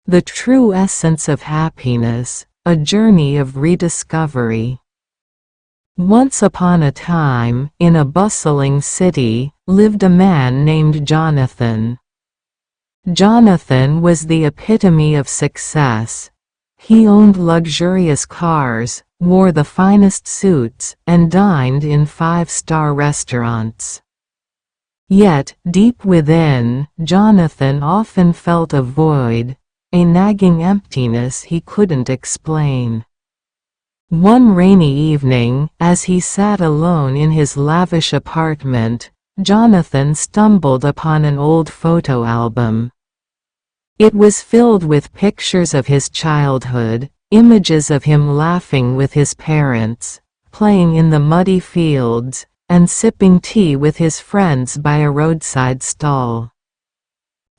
The True Essence of Happiness, A Journey of Rediscovery. Once upon a time, in a bustling city, lived a man named Jonathan. Jonathan was the epitome of success. He owned luxurious cars, wore the finest suits, and dined in five-star restaurants. Yet, deep within, Jonathan often felt a void, a nagging emptiness he couldn't explain. One rainy evening, as he sat alone in his lavish apartment, Jonathan stumbled upon an old photo album. It was filled with pictures of his childhood, images of him laughing with his parents, playing in the muddy fields, and sipping tea with his friends by a roadside stall.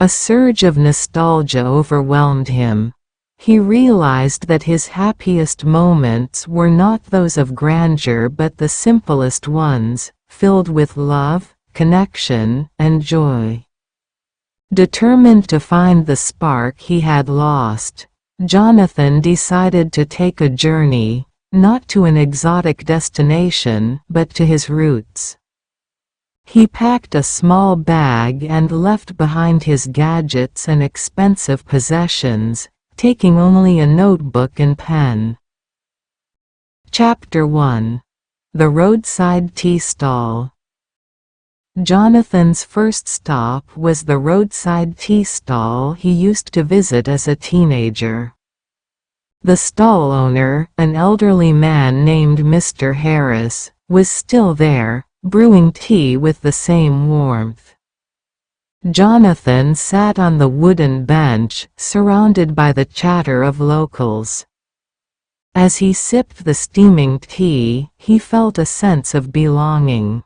A surge of nostalgia overwhelmed him. He realized that his happiest moments were not those of grandeur but the simplest ones, filled with love, connection, and joy. Determined to find the spark he had lost, Jonathan decided to take a journey, not to an exotic destination but to his roots. He packed a small bag and left behind his gadgets and expensive possessions, taking only a notebook and pen. Chapter 1. The Roadside Tea Stall. Jonathan's first stop was the roadside tea stall he used to visit as a teenager. The stall owner, an elderly man named Mr. Harris, was still there, brewing tea with the same warmth. Jonathan sat on the wooden bench, surrounded by the chatter of locals. As he sipped the steaming tea, he felt a sense of belonging.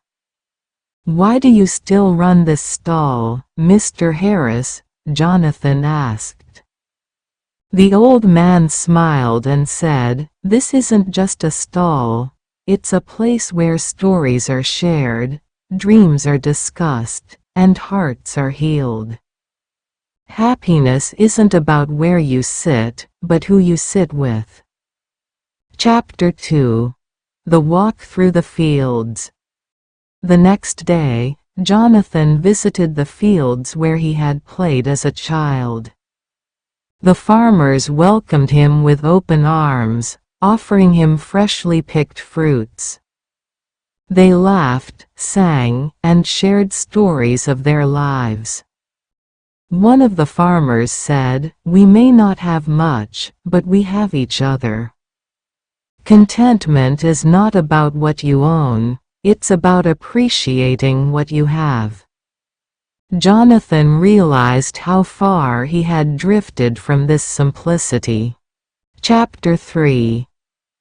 "Why do you still run this stall, Mr. Harris?" Jonathan asked. The old man smiled and said, "This isn't just a stall. It's a place where stories are shared, dreams are discussed, and hearts are healed. Happiness isn't about where you sit, but who you sit with." Chapter 2. The Walk Through the Fields. The next day, Jonathan visited the fields where he had played as a child. The farmers welcomed him with open arms, offering him freshly picked fruits. They laughed, sang, and shared stories of their lives. One of the farmers said, "We may not have much, but we have each other." Contentment is not about what you own, it's about appreciating what you have. Jonathan realized how far he had drifted from this simplicity. Chapter 3.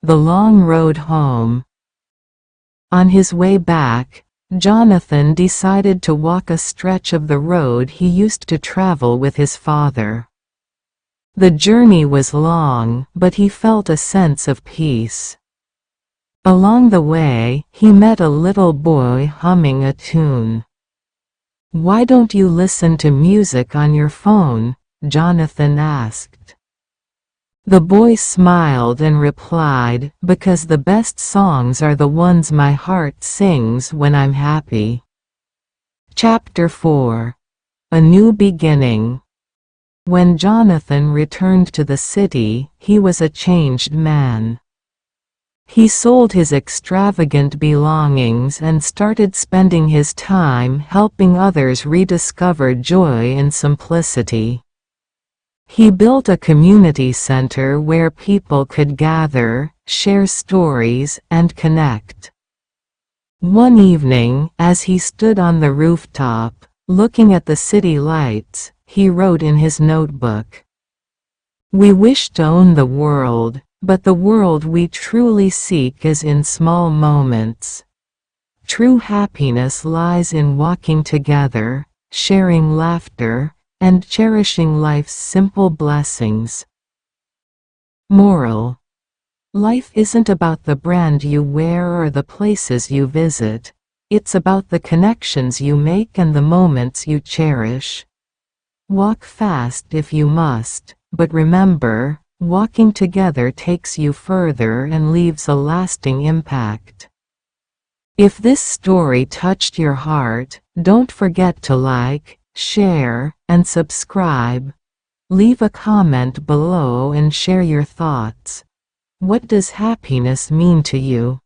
The Long Road Home. On his way back, Jonathan decided to walk a stretch of the road he used to travel with his father. The journey was long, but he felt a sense of peace. Along the way, he met a little boy humming a tune. "Why don't you listen to music on your phone?" Jonathan asked. The boy smiled and replied, "Because the best songs are the ones my heart sings when I'm happy." Chapter 4. A New Beginning. When Jonathan returned to the city, he was a changed man. He sold his extravagant belongings and started spending his time helping others rediscover joy in simplicity. He built a community center where people could gather, share stories, and connect. One evening, as he stood on the rooftop, looking at the city lights, he wrote in his notebook, "We wish to own the world, but the world we truly seek is in small moments. True happiness lies in walking together, sharing laughter, and cherishing life's simple blessings." Moral: Life isn't about the brand you wear or the places you visit. It's about the connections you make and the moments you cherish. Walk fast if you must, But remember, walking together takes you further and leaves a lasting impact. If this story touched your heart, don't forget to like, share, and subscribe. Leave a comment below and share your thoughts. What does happiness mean to you?